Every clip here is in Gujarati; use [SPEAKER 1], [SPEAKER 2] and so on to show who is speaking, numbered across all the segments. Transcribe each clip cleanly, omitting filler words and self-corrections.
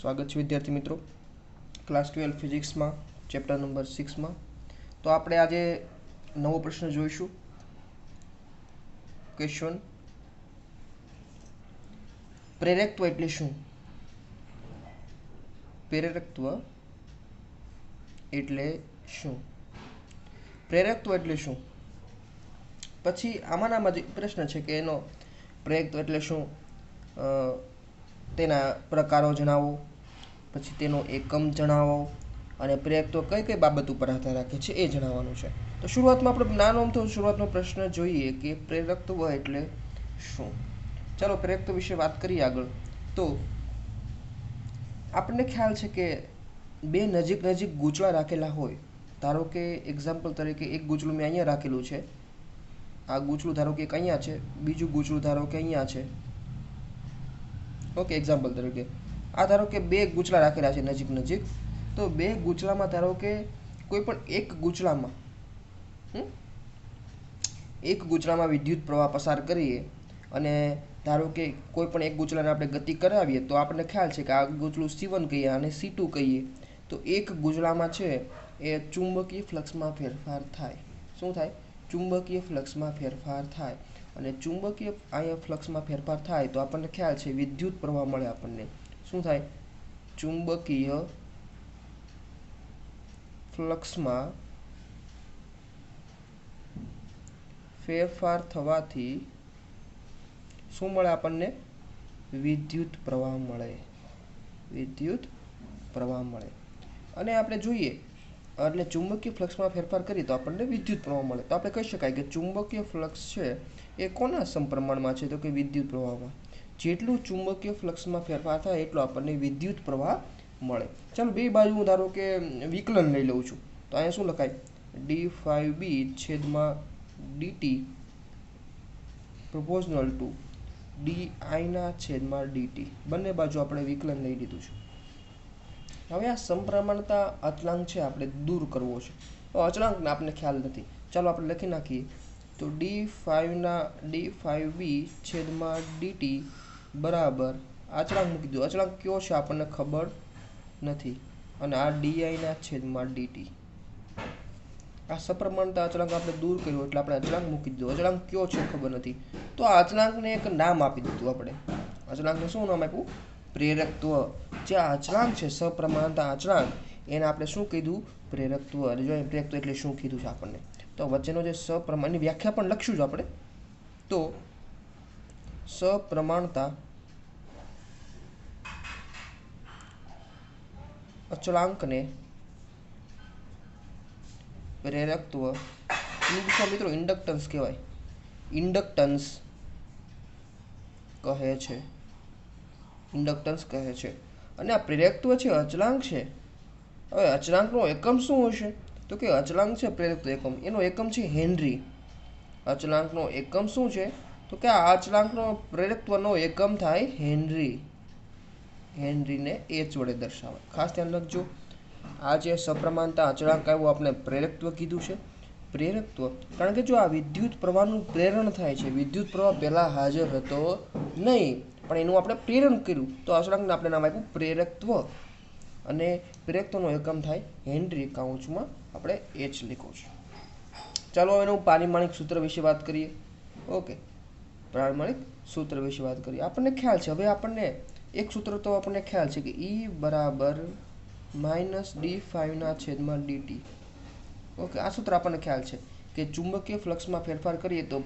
[SPEAKER 1] स्वागत है विद्यार्थी मित्रों क्लास 12 फिजिक्स में चैप्टर नंबर 6 में। तो આપણે આજે નવો પ્રશ્ન જોઈશું। ક્વેશ્ચન પ્રેરકત્વ એટલે શું? પ્રેરકત્વ એટલે શું? પ્રેરકત્વ એટલે શું? પછી આમાંના જે પ્રશ્ન છે કે એનો પ્રેરકત્વ એટલે શું, તેના પ્રકારો જણાવો, પછી તેનો એકમ જણાવો અને પ્રેરકત્વ કઈ કઈ બાબત ઉપર આધાર રાખે છે એ જણાવવાનું છે। તો શરૂઆતમાં આપણે નાનો અમથો શરૂઆતનો પ્રશ્ન જોઈએ કે પ્રેરકત્વ એટલે શું। ચાલો પ્રેરકત્વ વિશે વાત કરીએ આગળ। તો આપણને ખ્યાલ છે કે બે નજીક નજીક ગૂંચળા રાખેલા હોય, ધારો કે એક્ઝામ્પલ તરીકે એક ગૂંચળું મેં અહીંયા રાખેલું છે, આ ગૂંચળું ધારો કે એક અહીંયા છે, બીજું ગૂંચળું ધારો કે અહીંયા છે। ઓકે, એક્ઝામ્પલ તરીકે આ ધારો કે બે ગૂંચળા રાખેલા છે નજીક નજીક। તો બે ગૂંચળામાં ધારો કે કોઈ પણ એક ગૂંચળામાં વિદ્યુત પ્રવાહ પસાર કરીએ અને ધારો કે કોઈ પણ એક ગૂંચળાને આપણે ગતિ કરાવીએ તો આપણને ખ્યાલ છે કે આ ગૂંચળું C1 કહીએ અને C2 કહીએ। તો એક ગૂંચળામાં છે એ ચુંબકીય ફ્લક્સમાં ફેરફાર થાય। શું થાય? ચુંબકીય ફ્લક્સમાં ફેરફાર થાય। અને ચુંબકીય અહીંયા ફ્લક્સમાં ફેરફાર થાય તો આપણને ખ્યાલ છે વિદ્યુત પ્રવાહ મળે આપણને। શું થાય? ચુંબકીય ફ્લક્સમાં ફેરફાર થવાથી શું મળે આપણને? વિદ્યુત પ્રવાહ મળે। વિદ્યુત પ્રવાહ મળે અને આપણે જોઈએ એટલે ચુંબકીય ફ્લક્સમાં ફેરફાર કરીએ તો આપણને વિદ્યુત પ્રવાહ મળે। તો આપણે કહી શકાય કે ચુંબકીય ફ્લક્સ છે એ કોના સમપ્રમાણમાં છે? તો કે વિદ્યુત પ્રવાહમાં। જેટલું ચુંબકીય ફ્લક્સમાં ફેરફાર થાય એટલો આપણને વિદ્યુત પ્રવાહ મળે। ચાલો બે બાજુ હું ધારો કે વિકલન લઈ લઉં છું, તો અહીંયા શું લખાય? d5b છેદમાં dt પ્રોપોર્શનલ ટુ di ના છેદમાં dt, બંને બાજુ આપણે વિકલન લઈ લીધું છે। હવે આ સમપ્રમાણતા અચળાંક છે આપણે દૂર કરવો છે, તો અચળાંકને આપણને ખ્યાલ નથી, ચાલો આપણે લખી નાખીએ। તો d5b છેદમાં dt બરાબર અચળાંક મૂકી દો। અચળાંક કયો છે આપણને ખબર નથી અને આ di ના છેદમાં dt, આ સપ્રમાણતા અચળાંક આપણે દૂર કર્યો એટલે આપણે અચળાંક મૂકી દીધો। અચળાંક કયો છે ખબર નથી, તો આ અચળાંકને એક નામ આપી દીધું આપણે। અચળાંકને શું નામ આપ્યું? પ્રેરકત્વ। જે અચળાંક છે સપ્રમાણતા અચળાંક એને આપણે શું કીધું? પ્રેરકત્વ। અને જો પ્રેરકત્વ એટલે શું કીધું છે આપણને, તો વચ્ચેનો જે સપ્રમાણની વ્યાખ્યા પણ લખશું જ આપણે। તો સપ્રમાણતા અચળાંકને પ્રેરકત્વ મિત્રો ઇન્ડક્ટન્સ કહેવાય, ઇન્ડક્ટન્સ કહે છે, ઇન્ડક્ટન્સ કહે છે। અને આ પ્રેરકત્વ છે અચળાંક છે। હવે અચળાંકનો એકમ શું હશે? તો કે અચળાંક છે પ્રેરકત્વ એકમ, એનો એકમ છે હેનરી। અચળાંકનો એકમ શું છે? તો કે આ અચળાંકનો પ્રેરકત્વનો એકમ થાય હેનરી। હેનરીને h વડે દર્શાવે, ખાસ ધ્યાન રાખજો। આ જે સપ્રમાણતા અચળાંક આવ્યો આપણે પ્રેરકત્વ કીધું છે। પ્રેરકત્વ કારણ કે જો આ વિદ્યુત પ્રવાહનું પ્રેરણ થાય છે, વિદ્યુત પ્રવાહ પહેલાં હાજર હતો નહીં પણ એનું આપણે પ્રેરણ કર્યું, તો અચળાંકને આપણે નામ આપ્યું પ્રેરકત્વ। અને પ્રેરકત્વનો એકમ થાય હેનરી, કાઉન્સમાં આપણે h લખ્યું છે। ચાલો હવે એનું પારિમાણિક સૂત્ર વિશે વાત કરીએ। ઓકે, પારિમાણિક સૂત્ર વિશે વાત કરીએ। આપણને ખ્યાલ છે, હવે આપણને એક સૂત્ર તો આપણને ખ્યાલ છે કે E બરાબર -d5 ના છેદમાં dt। ઓકે, આ સૂત્ર આપણને ખ્યાલ છે કે ચુંબકીય ફ્લક્સમાં ફેરફાર કરીએ તો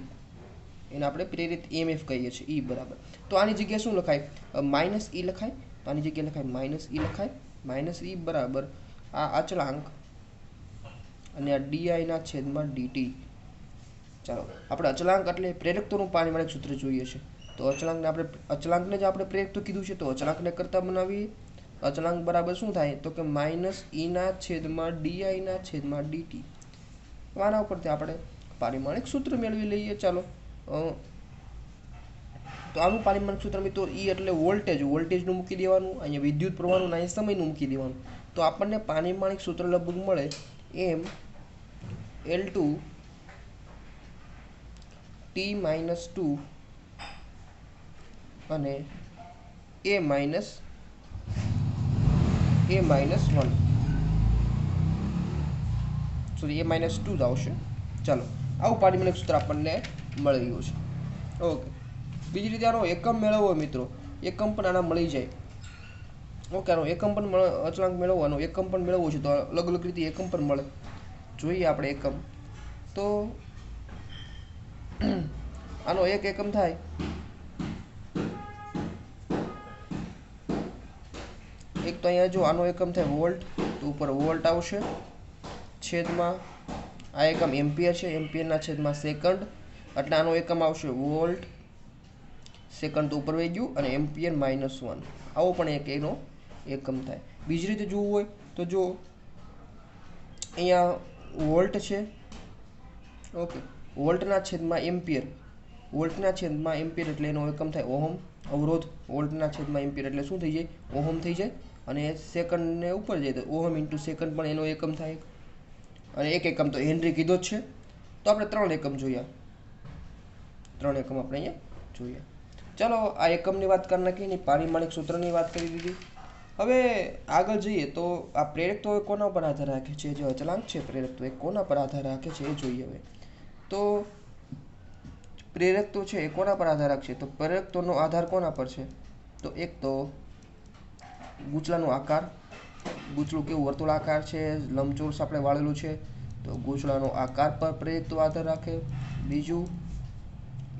[SPEAKER 1] એને આપણે પ્રેરિત EMF કહીએ છીએ, E બરાબર। તો આની જગ્યાએ શું લખાય? -e લખાય, તો આની જગ્યાએ લખાય -e લખાય। -e બરાબર આ અચળાંક અને આ di ના છેદમાં dt। ચાલો આપણે અચળાંક એટલે પ્રેરકત્વનું પારિમાણિક સૂત્ર જોઈએ છે। તો અચળાંકને જ આપણે પ્રેરકત્વ કીધું છે, તો અચળાંકને કરતા બનાવીએ। અચળાંક બરાબર શું થાય? તો કે -e ના છેદમાં di ના છેદમાં dt। આના ઉપરથી આપણે પારિમાણિક સૂત્ર મેળવી લઈએ। ચાલો તો આનું પારિમાણિક સૂત્ર મિત્રો E એટલે વોલ્ટેજ, વોલ્ટેજનું મૂકી દેવાનું, અહીંયા વિદ્યુત પ્રવાહનું, અહીંયા સમયનું મૂકી દેવાનું। તો આપણને પારિમાણિક સૂત્ર લગભગ મળે m L2 t-2 અને a A minus one, sorry A minus two જ આવશે. ચાલો આવું પાર્ટીમેનિક સૂત્ર આપણને મળી ગયું છે. ઓકે, બીજી રીતે આનો એકમ મેળવવો હોય મિત્રો, એકમ પણ આના મળી જાય. ઓકે, આનો એકમ પણ અચળાંક મેળવવાનો એકમ પણ મેળવવો છે તો અલગ અલગ રીતે એકમ પણ મળે. જોઈએ આપણે એકમ. તો આનો એક એકમ થાય એક તો અહીંયા જો આનો એકમ થાય વોલ્ટ, તો ઉપર વોલ્ટ આવશે, છેદમાં આ એકમ એમ્પિયર છે, એમ્પિયરના છેદમાં સેકન્ડ, એટલે આનો એકમ આવશે વોલ્ટ, સેકન્ડ તો ઉપર વહી ગયું, અને એમ્પિયર માઇનસ વન. આવો પણ એક એનો એકમ થાય. બીજી રીતે જોવું હોય તો જો અહીંયા વોલ્ટ છે, ઓકે, વોલ્ટના છેદમાં એમ્પિયર, વોલ્ટના છેદમાં એમ્પિયર એટલે એનો એકમ થાય ઓહમ, અવરોધ. વોલ્ટના છેદમાં એમ્પિયર એટલે શું થઈ જાય? ઓહમ થઈ જાય. અને સેકન્ડને ઉપર જાય તો ઓહમ ઇન્ટુ સેકન્ડ પણ એનો એકમ થાય. અને એક એકમ તો હેનરી કીધો જ છે. તો આપણે 3 એકમ જોયા, 3 એકમ આપણે અહીંયા જોયા. ચાલો આ એકમની વાત કરી નાખી, એની પારિમાણિક સૂત્રની વાત કરી દીધી. હવે આગળ જઈએ તો આ પ્રેરકત્વ કોના પર આધાર રાખે છે? જે અચળાંક છે પ્રેરકત્વ એ કોના પર આધાર રાખે છે એ જોઈએ. હવે તો પ્રેરકત્વ છે એ કોના પર આધાર રાખશે? તો પ્રેરકત્વનો આધાર કોના પર છે? તો એક તો ગૂંચળાનો આકાર, ગૂંચળું કેવું વર્તુળાકાર છે, લંબચોરસ આપણે વાળેલું છે, તો ગૂંચળાનો આકાર પર પ્રેરકત્વ આધાર રાખે. બીજું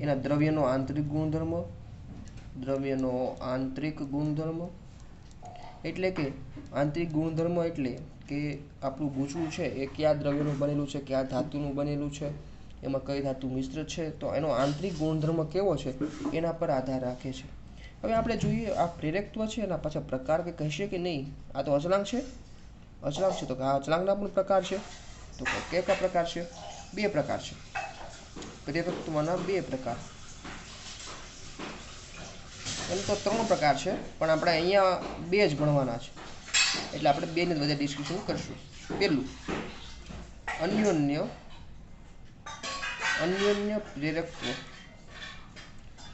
[SPEAKER 1] એના દ્રવ્યનો આંતરિક ગુણધર્મ, દ્રવ્યનો આંતરિક ગુણધર્મ એટલે કે આંતરિક ગુણધર્મ એટલે કે આપણું ગૂંચળું છે એ કયા દ્રવ્યનું બનેલું છે, કયા ધાતુનું બનેલું છે, એમાં કઈ ધાતુ મિશ્ર છે, તો એનો આંતરિક ગુણધર્મ કેવો છે એના પર આધાર રાખે છે. હવે આપણે જોઈએ આ પ્રેરકત્વ છે એના પાછા પ્રકાર કે કહેશે કે નહીં, આ તો અચળાંક છે, અચળાંક છે તો આ અચળાંકના પણ પ્રકાર છે. તો કયા પ્રકાર છે? 2 પ્રકાર છે પ્રેરકત્વના, 2 પ્રકાર. એમ તો 3 પ્રકાર છે પણ આપણે અહીંયા 2 જ ગણવાના છે, એટલે આપણે 2 ને જ વધારે ડિસ્કશન કરશું. પહેલું અન્યોન્ય પ્રેરકત્વ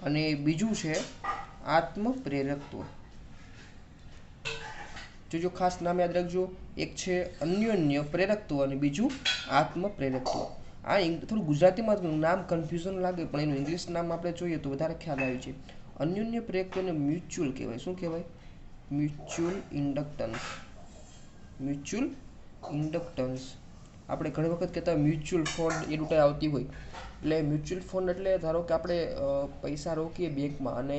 [SPEAKER 1] અને બીજું છે આત્મ પ્રેરકત્વ. જો ખાસ નામ યાદ રાખજો, એક છે અન્યોન્ય પ્રેરકત્વ અને બીજું આત્મ પ્રેરકત્વ. આ થોડું ગુજરાતીમાં નામ કન્ફ્યુઝન લાગે પણ એનું ઇંગ્લિશ નામ આપણે જોઈએ તો વધારે ખ્યાલ આવી છે. અન્યોન્ય પ્રેરકત્વને મ્યુચ્યુઅલ કહેવાય. શું કહેવાય? Mutual inductance. Mutual inductance. આપણે ઘણી વખત કહેતા મ્યુચ્યુઅલ ફંડ એડવર્ટાઈઝ આવતી હોય, એટલે મ્યુચ્યુઅલ ફંડ એટલે ધારો કે આપણે પૈસા રોકીએ બેંકમાં અને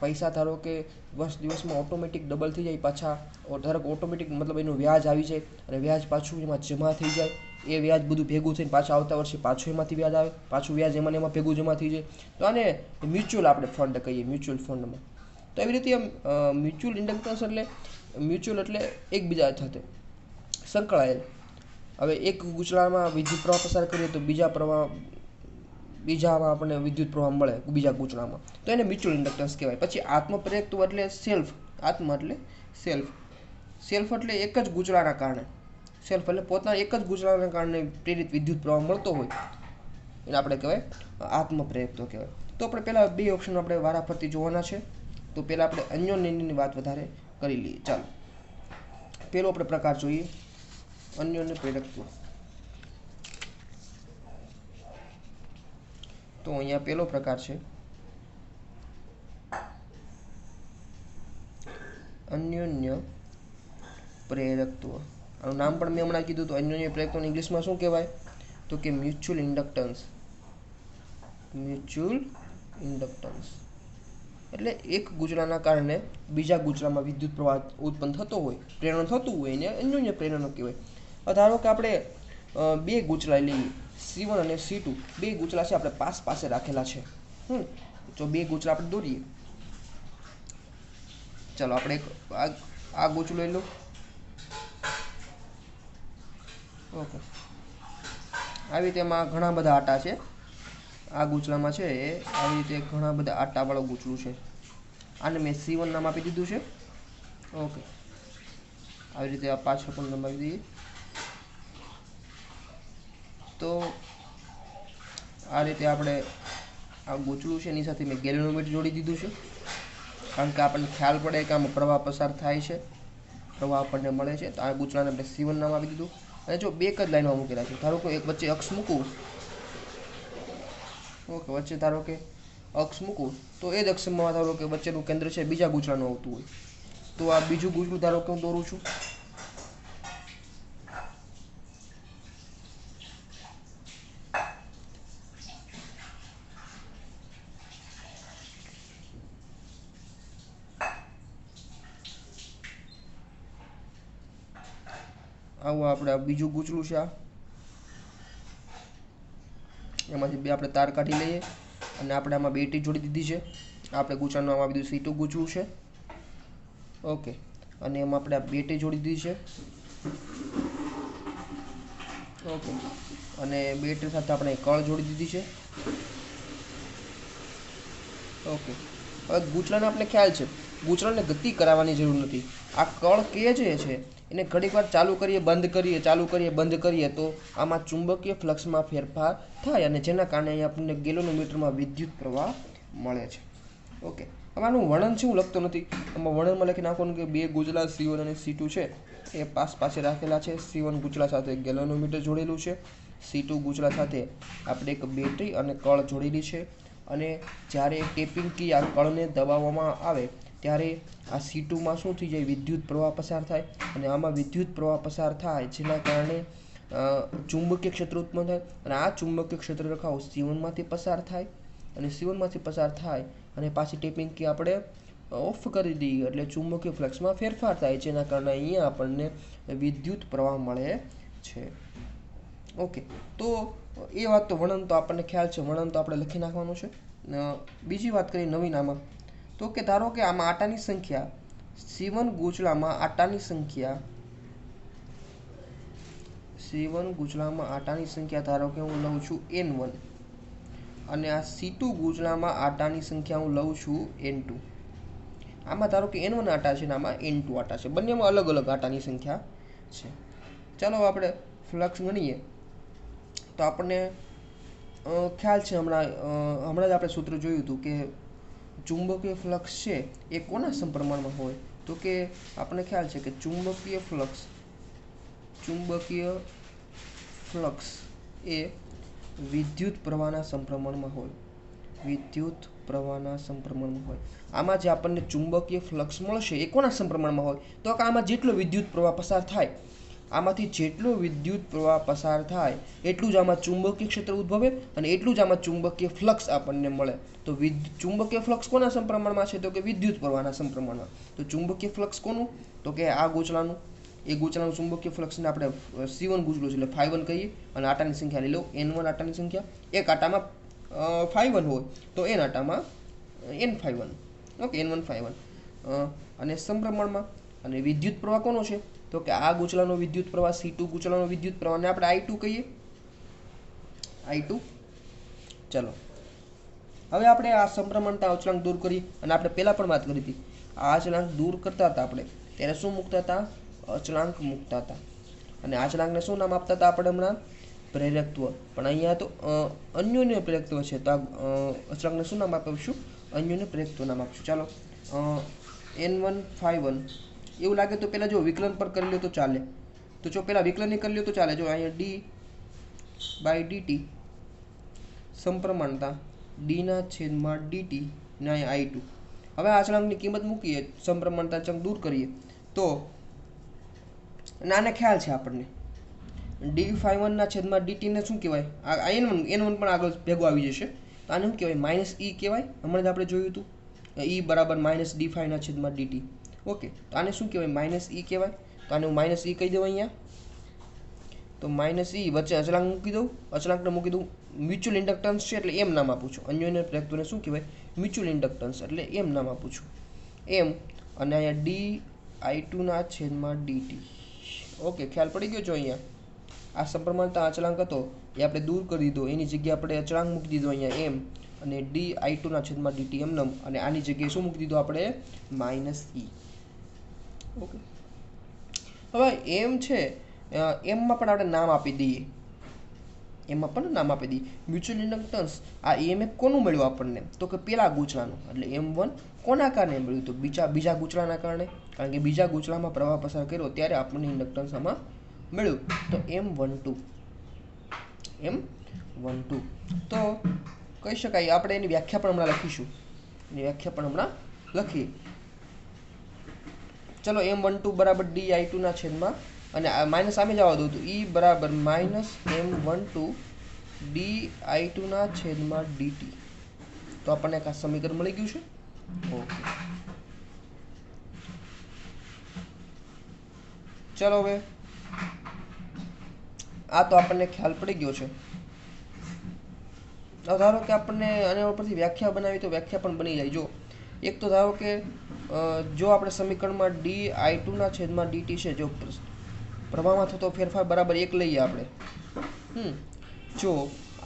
[SPEAKER 1] પૈસા ધારો કે દિવસમાં ઓટોમેટિક ડબલ થઈ જાય, પાછા ધારો કે ઓટોમેટિક મતલબ એનું વ્યાજ આવી જાય અને વ્યાજ પાછું એમાં જમા થઈ જાય, એ વ્યાજ બધું ભેગું થઈને પાછા આવતા વર્ષે પાછું એમાંથી વ્યાજ આવે, પાછું વ્યાજ એમાં ભેગું જમા થઈ જાય, તો આને મ્યુચ્યુઅલ આપણે ફંડ કહીએ, મ્યુચ્યુઅલ ફંડમાં. તો એવી રીતે મ્યુચ્યુઅલ ઇન્ડક્ટન્સ એટલે મ્યુચ્યુઅલ એટલે એકબીજા સાથે સંકળાયેલ. હવે એક ગૂંચળામાં વિદ્યુત પ્રવાહ પસાર કરીએ તો બીજામાં આપણને વિદ્યુત પ્રવાહ મળે બીજા ગૂંચળામાં, તો એને મ્યુચ્યુઅલ ઇન્ડક્ટન્સ કહેવાય. પછી આત્મ પ્રેરકત્વ એટલે સેલ્ફ. આત્મ એટલે સેલ્ફ. સેલ્ફ એટલે એક જ ગૂંચળાના કારણે, સેલ્ફ એટલે પોતાના એક જ ગૂંચળાના કારણે પ્રેરિત વિદ્યુત પ્રવાહ મળતો હોય એને આપણે કહેવાય આત્મ પ્રેરકત્વ કહેવાય. તો આપણે પહેલાં 2 ઓપ્શન આપણે વારાફરતી જોવાના છે. તો પહેલાં આપણે અન્યોન્યની વાત વધારે કરી લઈએ. ચાલો પહેલો આપણે પ્રકાર જોઈએ, અન્યોન્ય પ્રેરકત્વ. તો અહીંયા પહેલો પ્રકાર છે અન્યોન્ય પ્રેરકત્વ. આનું નામ પણ મેં હમણાં કીધું તો અન્યોન્ય પ્રેરકત્વને ઇંગ્લિશમાં શું કહેવાય? તો કે મ્યુચ્યુઅલ ઇન્ડક્ટન્સ. મ્યુચ્યુઅલ ઇન્ડક્ટન્સ એટલે એક ગૂંચળાના કારણે બીજા ગૂંચળામાં વિદ્યુત પ્રવાહ ઉત્પન્ન થતો હોય, પ્રેરણ થતું હોય એને અન્યોન્ય પ્રેરણ કહેવાય. ધારો કે આપણે 2 ગૂંચળા લઈએ, C1 અને C2, 2 ગૂંચળા છે આપણે પાસે રાખેલા છે. જો 2 ગૂંચળા આપણે દોરીએ, ચાલો આપણે આ ગૂંચળું લઈ લો. ઓકે, આવી રીતે એમાં ઘણા બધા આટા છે. આ ગૂંચળામાં છે એ આવી રીતે ઘણા બધા આટાવાળું ગૂંચળું છે. આને મેં C1 નામ આપી દીધું છે. ઓકે, આવી રીતે આ પાછળ પણ નામ આપી દઈએ. તો આ રીતે આપણે આ ગૂંચળું છે એની સાથે મેં ગેલ્વેનોમીટર જોડી દીધું છે, કારણ કે આપણને ખ્યાલ પડે કે આમાં પ્રવાહ પસાર થાય છે. પ્રવાહ આપણને મળે છે. તો આ ગૂંચળાને આપણે C1 નામ આપી દીધું. અને જો બે જ લાઈનમાં મૂકેલા છે, ધારો કે એક વચ્ચે અક્ષ મૂકું, ઓકે, વચ્ચે ધારો કે અક્ષ મૂકું, તો એ જ અક્ષમાં ધારો કે વચ્ચેનું કેન્દ્ર છે બીજા ગૂંચળાનું આવતું હોય, તો આ બીજું ગૂંચળું ધારો કે હું દોરું છું. આવું આપણે આ બીજું ગૂંચળું છે, એમાંથી બે આપણે તાર કાઢી લઈએ અને આપણે આમાં બેટરી જોડી દીધી છે. આપણે ગૂંચળાનું નામ આપી દીધું C2 ગૂંચળું છે. ઓકે, અને એમાં આપણે આ બેટરી જોડી દીધી છે. ઓકે, અને બેટરી સાથે આપણે કળ જોડી દીધી છે. ઓકે, હવે ગૂંચળાને આપણે ખ્યાલ છે, ગૂંચળાને ગતિ કરાવવાની જરૂર નથી. આ કળ કે જે છે એને ઘડીક વાર ચાલુ કરીએ બંધ કરીએ, ચાલુ કરીએ બંધ કરીએ, તો આમાં ચુંબકીય ફ્લક્સમાં ફેરફાર થાય અને જેના કારણે અહીં આપણને ગેલોનોમીટરમાં વિદ્યુત પ્રવાહ મળે છે. ઓકે, હવે આનું વર્ણન છે હું લખતો નથી, આમાં વર્ણનમાં લખી નાખવાનું કે બે ગૂંચળા C1 અને C2 છે એ પાસે રાખેલા છે. C1 ગૂંચળા સાથે ગેલોનોમીટર જોડેલું છે. C2 ગૂંચળા સાથે આપણે એક બેટરી અને કળ જોડેલી છે. અને જ્યારે ટેપિંગ કી આ કળને દબાવવામાં આવે ત્યારે આ C2 માં શું થઈ જાય, વિદ્યુત પ્રવાહ પસાર થાય, અને આમાં વિદ્યુત પ્રવાહ પસાર થાય જેના કારણે ચુંબકીય ક્ષેત્ર ઉત્પન્ન થાય, અને આ ચુંબકીય ક્ષેત્ર રેખાઓ C1 માંથી પસાર થાય, અને C1 માંથી પસાર થાય અને પાછી ટેપિંગ કી આપણે ઓફ કરી દઈએ એટલે ચુંબકીય ફ્લક્સમાં ફેરફાર થાય, જેના કારણે અહીંયા આપણને વિદ્યુત પ્રવાહ મળે છે. ઓકે, તો એ વાત તો વર્ણન તો આપણને ખ્યાલ છે, વર્ણન તો આપણે લખી નાખવાનું છે. બીજી વાત કરીએ નવીન આમાં, તો કે ધારો કે આમાં આટાની સંખ્યા C1 ગૂંચળામાં આટાની સંખ્યા ધારો કે હું લઉં છું N1, અને આ C2 ગૂંચળામાં આટાની સંખ્યા હું લઉં છું N2. આમાં ધારો કે N1 આટા છે અને આમાં N2 આટા છે, બંનેમાં અલગ અલગ આટાની સંખ્યા છે. ચાલો આપણે ફ્લક્સ ગણીએ તો આપણને ખ્યાલ છે, હમણાં જ આપણે સૂત્ર જોયું હતું કે ચુંબકીય ફ્લક્સ છે એ કોના સમપ્રમાણમાં હોય, તો કે આપણને ખ્યાલ છે કે ચુંબકીય ફ્લક્સ એ વિદ્યુત પ્રવાહના સમપ્રમાણમાં હોય. આમાં જે આપણને ચુંબકીય ફ્લક્સ મળશે એ કોના સમપ્રમાણમાં હોય, તો કે આમાં જેટલો વિદ્યુત પ્રવાહ પસાર થાય, આમાંથી જેટલો વિદ્યુત પ્રવાહ પસાર થાય એટલું જ આમાં ચુંબકીય ક્ષેત્ર ઉદ્ભવે અને એટલું જ આમાં ચુંબકીય ફ્લક્સ આપણને મળે. તો ચુંબકીય ફ્લક્સ કોના સમપ્રમાણમાં છે, તો કે વિદ્યુત પ્રવાહના સમપ્રમાણમાં. તો ચુંબકીય ફ્લક્સ કોનું, તો કે આ ગૂંચળાનું, એ ગૂંચળાનું ચુંબકીય ફ્લક્સને આપણે C1 ગૂંચળું છે એટલે ∅1 કહીએ, અને આટાની સંખ્યા લઈ લો N1 આટાની સંખ્યા. એક આટામાં ∅1 હોય તો N આટામાં N∅1. ઓકે, N1 ∅1, અને સમપ્રમાણમાં. અને વિદ્યુત પ્રવાહ કોનો છે, તો કે આ ગૂંચળાનો વિદ્યુત પ્રવાહ C2 ગૂંચળાનો વિદ્યુત પ્રવાહને આપણે I2 કહીએ, I2. ચલો, હવે આપણે આ સમપ્રમાણતા અચળાંક દૂર કરી, અને આપણે પહેલાં પણ વાત કરી હતી, આ અચળાંક દૂર કરતા હતા આપણે ત્યારે શું મૂકતા હતા, અચળાંક મૂકતા હતા. અને અચળાંકને શું નામ આપતા હતા આપણે હમણાં, પ્રેરકત્વ. પણ અહીંયા તો અન્યોન્ય પ્રેરકત્વ છે, તો આ અચળાંકને શું નામ આપીશું, અન્યોન્ય પ્રેરકત્વ નામ આપીશું. ચાલો, N1 ∅1 એવું લાગે તો પહેલાં જો વિકલન પર કરી લો તો ચાલે, તો જો પહેલાં વિકલન કરી લો તો ચાલે. જો અહીંયા d/dt સમપ્રમાણતા d/dt ને અહીંયા I2. હવે આ અચળાંકની કિંમત મૂકીએ, સમપ્રમાણતા અચળાંક દૂર કરીએ તો આને ખ્યાલ છે આપણને d∅1/dt ને શું કહેવાય, આ N1 પણ આગળ ભેગો આવી જશે, તો આને શું કહેવાય, -e કહેવાય. હમણાં જ આપણે જોયું હતું E બરાબર -d∅/dt. ઓકે, તો આને શું કહેવાય, -e કહેવાય. તો આને હું -e કહી દઉં અહીંયા, તો -e વચ્ચે અચળાંક મૂકી દઉં, અચળાંકને મૂકી દઉં. મ્યુચ્યુઅલ ઇન્ડક્ટન્સ છે એટલે એમ નામ આપું છું. અન્યોન્ય પ્રેરકત્વને શું કહેવાય, મ્યુચ્યુઅલ ઇન્ડક્ટન્સ, એટલે એમ નામ આપું છું, એમ. અને અહીંયા d/I2/dt. ઓકે, ખ્યાલ પડી ગયો છો. અહીંયા આ સમપ્રમાણતા અચળાંક હતો એ આપણે દૂર કરી દીધો, એની જગ્યાએ આપણે અચળાંક મૂકી દીધો અહીંયા એમ, અને d/I2/dt એમ, અને આની જગ્યાએ શું મૂકી દીધું આપણે, -e. ઓકે, હવે એમ છે, એમમાં પણ આપણે નામ આપી દઈએ. એમાં પણ નામ આપી દઈએ. મ્યુચ્યુઅલ ઇન્ડક્ટન્સ આ EMF કોનું મળ્યું આપણને? તો કે પેલા ગૂંચળાનું, એટલે M1 કોના કારણે મળ્યું? તો બીજા ગૂંચળાના કારણે, કારણ કે બીજા ગૂંચળામાં પ્રવાહ પસાર કર્યો ત્યારે આપણને ઇન્ડક્ટન્સ આમાં મળ્યું. તો M12 તો કહી શકાય. આપણે એની વ્યાખ્યા પણ હમણાં લખીશું, લખીએ. ચલો M12 બરાબર di2 ના છેદમાં, અને માઇનસ સામે જવા દઉં તો E બરાબર માઇનસ M12 di2 ના છેદમાં dt. તો આપણને આ સમીકરણ મળી ગયું છે. ઓકે, ચલો હવે આ તો આપણને ખ્યાલ પડી ગયો છે. ધારો કે આપણને આના ઉપરથી વ્યાખ્યા બનાવી તો વ્યાખ્યા પણ બની જાય. જો એક તો ધારો કે જો આપણે સમીકરણમાં di2 ના છેદમાં dt છે, જો પ્રવાહમાં થતો ફેરફાર બરાબર 1 લઈએ આપણે. જો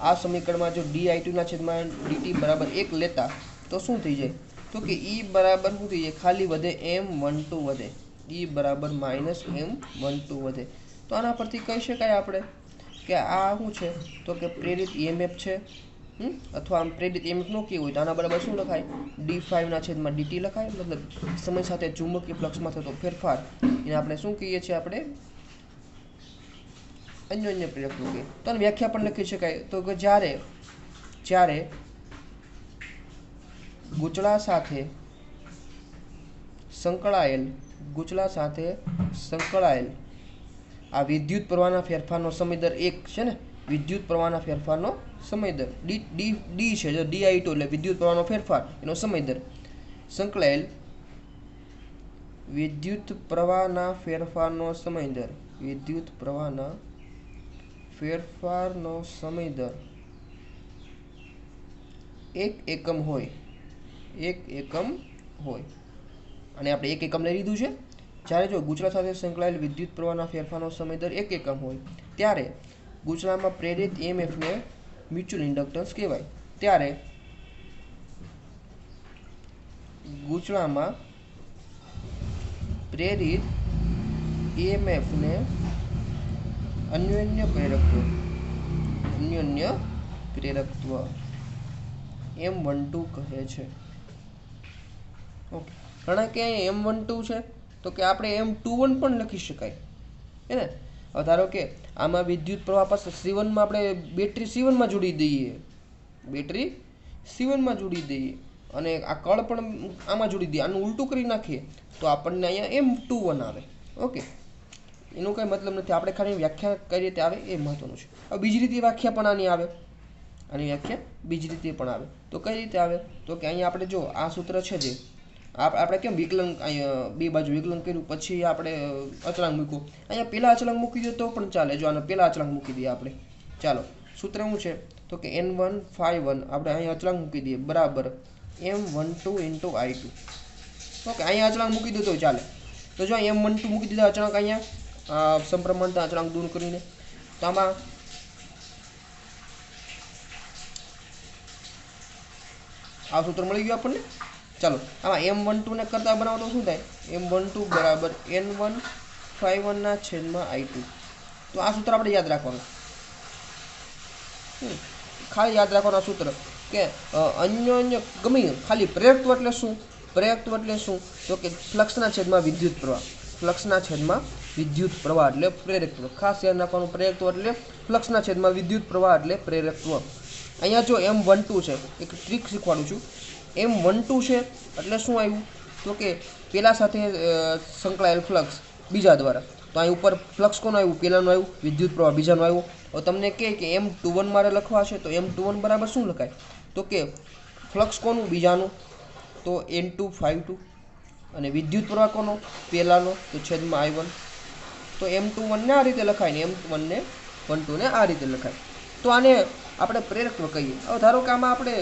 [SPEAKER 1] આ સમીકરણમાં જો di2 ના છેદમાં dt બરાબર 1 લેતા તો શું થઈ જાય? તો કે E બરાબર શું થઈ જાય? ખાલી વધે M12 વધે. E બરાબર માઇનસ M12 વધે. તો આના પરથી કહી શકાય આપણે કે આ શું છે? તો કે પ્રેરિત EMF છે. અથવા આમ પ્રેરિત EMF નો કેવું હોય તો આના બરાબર શું લખાય? d5 ના છેદમાં dt લખાય. મતલબ સમય સાથે ચુંબકીય ફ્લક્સમાં થતો ફેરફાર એને આપણે શું કહીએ છીએ? આપણે અન્યોન્ય પ્રેરકત્વ કહીએ. તો આની વ્યાખ્યા પણ લખી શકાય. તો કે જ્યારે ગૂંચળા સાથે સંકળાયેલ આ વિદ્યુત પ્રવાહના ફેરફારનો સમય દર 1 છે ને, વિદ્યુત પ્રવાહના ફેરફારનો સમય દર d છે, જો di2 એટલે વિદ્યુત પ્રવાહનો ફેરફાર એનો સમય દર. સંકળાયેલ વિદ્યુત પ્રવાહના ફેરફારનો સમય દર, વિદ્યુત પ્રવાહના ફેરફારનો સમય દર 1 એકમ હોય, 1 એકમ હોય. અને આપણે 1 એકમ લઈ લીધું છે. જ્યારે જો ગૂંચળા સાથે સંકળાયેલ વિદ્યુત પ્રવાહના ફેરફારનો સમય દર 1 એકમ હોય ત્યારે ગૂંચળામાં પ્રેરિત EMF ને મ્યુચ્યુઅલ ઇન્ડક્ટન્સ કહેવાય. ત્યારે ગૂંચળામાં પ્રેરિત EMF ને અન્યોન્ય પ્રેરકત્વ M12 કહે છે. ઓકે, ઘણા કે M12 છે તો કે આપણે M21 પણ લખી શકાય હે ને. હવે ધારો કે આમાં વિદ્યુત પ્રવાહ પાસે C1 માં આપણે બેટરી C1 માં જોડી દઈએ, અને આ કળ પણ આમાં જોડી દઈએ, આનું ઉલટું કરી નાખીએ તો આપણને અહીંયા M21 આવે. ઓકે, એનો કંઈ મતલબ નથી. આપણે ખાલી વ્યાખ્યા કઈ રીતે આવે એ મહત્વનું છે. હવે બીજી રીતે વ્યાખ્યા પણ આની આવે, તો કઈ રીતે આવે? તો કે અહીંયા આપણે જો આ સૂત્ર છે, જે આપણે કેમ વિકલન બે બાજુ વિકલન કર્યું પછી આપણે અચળાંક મૂક્યો, અહીંયા પેલા અચળાંક મૂકી દો તો પણ ચાલે. જો આને પેલા અચળાંક મૂકી દઈએ આપણે. ચાલો, સૂત્ર શું છે? તો કે N1 આપણે અહીંયા અચળાંક મૂકી દઈએ બરાબર M12 × I2. ઓકે, અહીંયા અચળાંક મૂકી દો તો ચાલે. તો જો M12 મૂકી દીધા અચળાંક અહીંયા સમપ્રમાણતા અચળાંક દૂર કરીને, તો આમાં આ સૂત્ર મળી ગયું આપણને. ચાલો, આમાં M12 ને કરતા બનાવો તો શું થાય? M12 બરાબર N1 ના છેદમાં I2. તો આ સૂત્ર આપણે યાદ રાખવાનું, ખાલી યાદ રાખવાનું આ સૂત્ર કે અન્યોન્ય ગમે ખાલી પ્રેરકત્વ એટલે શું? તો કે ફ્લક્સના છેદમાં વિદ્યુત પ્રવાહ એટલે પ્રેરકત્વ. ખાસ ધ્યાન રાખવાનું, પ્રેરકત્વ એટલે ફ્લક્સના છેદમાં વિદ્યુત પ્રવાહ એટલે પ્રેરકત્વ. અહીંયા જો M12 છે, એક ટ્રીક શીખવાડું છું. M12 છે એટલે શું આવ્યું? તો કે પેલા સાથે સંકળાયેલ ફ્લક્સ બીજા દ્વારા. તો અહીં ઉપર ફ્લક્સ કોનું આવ્યું? પેલાનું આવ્યું. વિદ્યુત પ્રવાહ બીજાનું આવ્યું. હવે તમને કહે કે M21 મારે લખવા છે, તો M21 બરાબર શું લખાય? તો કે ફ્લક્સ કોનું? બીજાનું, તો N252. અને વિદ્યુત પ્રવાહ કોનો? પેલાનો, તો છેદમાં I1. તો M21 ને આ રીતે લખાય ને M12 ને આ રીતે લખાય. તો આને આપણે પ્રેરકત્વ કહીએ. હવે ધારો કે આમાં આપણે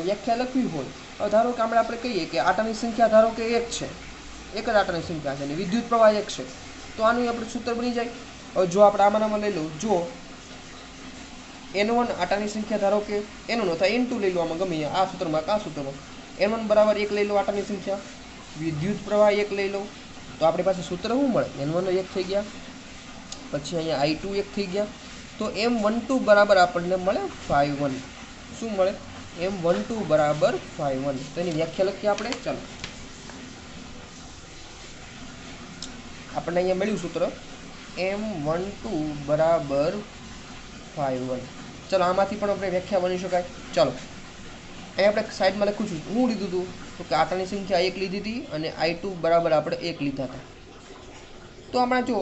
[SPEAKER 1] વ્યાખ્યા લખવી હોય, હવે ધારો કે આપણે કહીએ કે આટાની સંખ્યા ધારો કે 1 છે, એક જ આટાની સંખ્યા છે અને વિદ્યુત પ્રવાહ 1 છે, તો આનું આપણે સૂત્ર બની જાય. હવે જો આપણે આમાં લઈ લઉં, જો N1 આટાની સંખ્યા ધારો કે N1 અથવા N2 લઈ લો, આમાં ગમે આ સૂત્રમાં N1 બરાબર 1 લઈ લો આટાની સંખ્યા, વિદ્યુત પ્રવાહ 1 લઈ લો, તો આપણી પાસે સૂત્ર શું મળે? N1 1 થઈ ગયા, પછી અહીંયા I2 1 થઈ ગયા, તો તો M12 બરાબર આપણને મળે 5 1. શું મળે? M12 બરાબર 5 1. તો એની વ્યાખ્યા લખીએ આપણે. ચાલો, આપણને અહીંયા મળ્યું સૂત્ર M12 બરાબર 5 1. ચાલો, આમાંથી પણ આપણે વ્યાખ્યા બની શકાય. ચાલો, અહીંયા આપણે સાઈડમાં લખું છું. હું લીધું હતું તો કે આટાની સંખ્યા 1 લીધી હતી અને I2 બરાબર આપણે 1 લીધા હતા. તો આપણે જો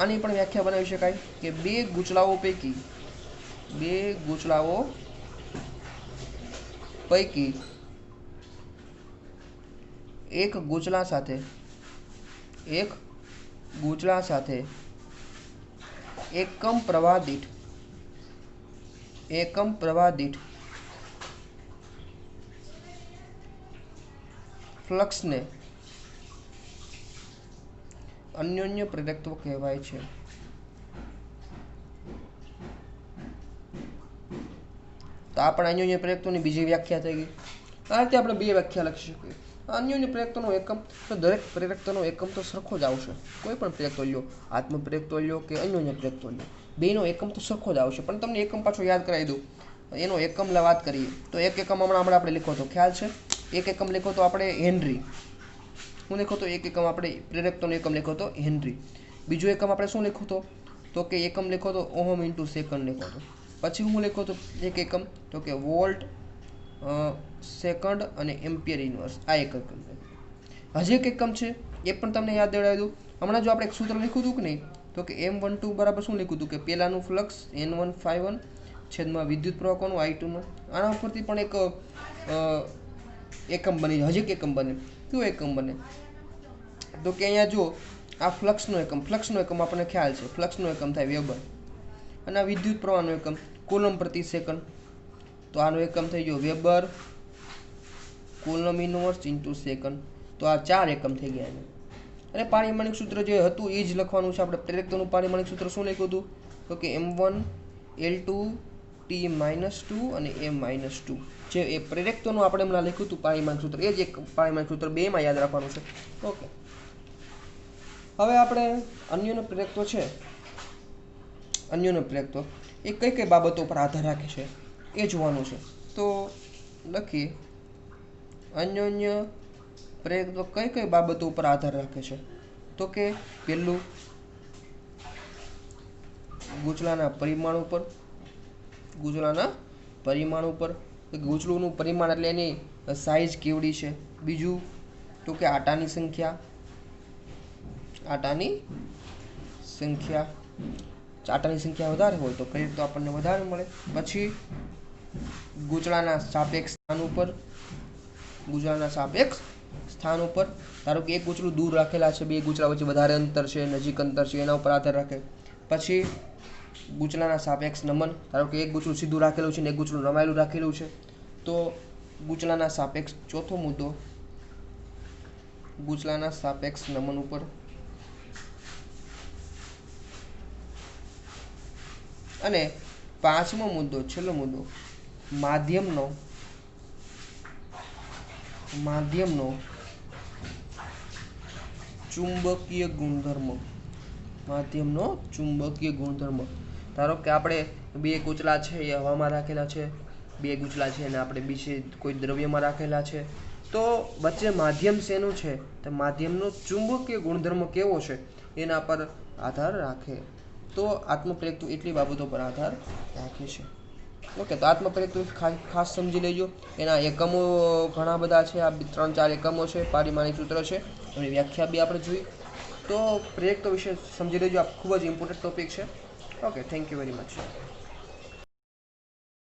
[SPEAKER 1] આની પણ વ્યાખ્યા બનાવી શકાય કે બે ગૂંચળાઓ પૈકી એક ગૂંચળા સાથે એકમ પ્રવાહ દીઠ ફ્લક્સને અન્યોન્ય પ્રેરકત્વ કહેવાય છે. તો આ પણ અન્યોન્ય પ્રેરકત્વની બીજી વ્યાખ્યા થઈ ગઈ. આ રીતે આપણે બે વ્યાખ્યા લખી શકીએ. અન્યોન્ય પ્રેરકત્વનો એકમ, તો દરેક પ્રેરકત્વનો એકમ તો સરખો જ આવશે. કોઈ પણ પ્રેરકત્વ લ્યો, આત્મ પ્રેરકત્વ લ્યો કે અન્યોન્ય પ્રેરકત્વ લ્યો, બેનો એકમ તો સરખો જ આવશે. પણ તમને એકમ પાછો યાદ કરાવી દઉં. એનો એકમ વાત કરીએ તો એક એકમ હમણાં આપણે લીખો તો ખ્યાલ છે. એક એકમ લીખો તો આપણે હેનરી. શું લખો તો એક એકમ આપણે પ્રેરકત્વનો એકમ લખો તો હેનરી. બીજો એકમ આપણે શું લખો તો કે એકમ લખો તો ઓહમ ઇન્ટુ સેકન્ડ લખો તો. પછી હું લખો તો એક એકમ તો કે વોલ્ટ સેકન્ડ અને એમ્પિયર ઇન્વર્સ. આ એક એકમ છે. હજી એક એકમ છે એ પણ તમને યાદ દેવડાવી દઉં. હમણાં જો આપણે એક સૂત્ર લખ્યું હતું કે નહીં, તો કે M12 બરાબર શું લખ્યું હતું કે પહેલાનું ફ્લક્સ N151 છેદમાં વિદ્યુત પ્રવાહ કોનું I2 નો. આના ઉપરથી પણ એક એકમ બની, હજી એક એકમ બને. કયો એકમ બને તો કે અહીંયા જો આ ફ્લક્સનો એકમ આપણને ખ્યાલ છે. ફ્લક્સનો એકમ થાય વેબર અને આ વિદ્યુત પ્રવાહનો એકમ કુલમ પ્રતિ સેકન્ડ. તો આનો એકમ થઈ ગયો weber coulomb inverse into second. તો આ 4 એકમ થઈ ગયા એને. અને પારિમાણિક સૂત્ર જે હતું એ જ લખવાનું છે આપણે. પ્રેરકત્વનું પારિમાણિક સૂત્ર શું લખ્યું હતું તો કે M1 L2 T -2 અને M-2. જે એ પ્રેરકત્વનું આપણે હમણાં લખ્યું હતું પારિમાણિક સૂત્ર, એ જ એક પારિમાણિક સૂત્ર બેમાં યાદ રાખવાનું છે. ઓકે, હવે આપણે અન્યોન્ય પ્રેરકત્વ છે. અન્યોન્ય પ્રેરકત્વ એ કઈ કઈ બાબતો પર આધાર રાખે છે એ જોવાનું છે. તો લખીએ અન્યોન્ય પ્રેરકત્વ કઈ કઈ બાબતો ઉપર આધાર રાખે છે. તો કે પહેલું ગૂંચળાના પરિમાણ ઉપર. ગૂંચળુંનું પરિમાણ એટલે એની સાઈઝ કેવડી છે. બીજું તો કે આટાની સંખ્યા. આટાની સંખ્યા વધારે હોય તો પ્રેરકત્વ આપણને વધારે મળે. પછી ગૂંચળાના સાપેક્ષ સ્થાન ઉપર. ધારો કે એક ગૂંચળું દૂર રાખેલા છે, બે ગૂંચળા વચ્ચે વધારે અંતર છે, નજીક અંતર છે, એના ઉપર આધાર રાખે. પછી ગૂંચળાના સાપેક્ષ નમન. ધારો કે એક ગૂંચળું સીધું રાખેલું છે ને એક ગૂંચળું નમાયેલું રાખેલું છે, તો ગૂંચળાના સાપેક્ષ. ચોથો મુદ્દો ગૂંચળાના સાપેક્ષ નમન ઉપર. અને પાંચમો મુદ્દો, છેલ્લો મુદ્દો, માધ્યમનો ચુંબકીય ગુણધર્મ. ધારો કે આપણે બે ગૂંચળા છે એ હવામાં રાખેલા છે, બે ગૂંચળા છે અને આપણે બીજે કોઈ દ્રવ્યમાં રાખેલા છે. તો વચ્ચે માધ્યમ શેનું છે તો માધ્યમનો ચુંબકીય ગુણધર્મ કેવો છે એના પર આધાર રાખે. તો આત્મપ્રેરકત્વ એટલી બાબતો પર આધાર રાખે છે. ઓકે, તો આત્મપ્રેરકત્વ ખાસ સમજી લેજો. એના એકમો ઘણા બધા છે. આ 3-4 એકમો છે, પારિમાણિક સૂત્ર છે, એની વ્યાખ્યા બી આપણે જોઈ. તો પ્રેરકત્વ વિશે સમજી લેજો. આ ખૂબ જ ઇમ્પોર્ટન્ટ ટોપિક છે. Okay, thank you very much.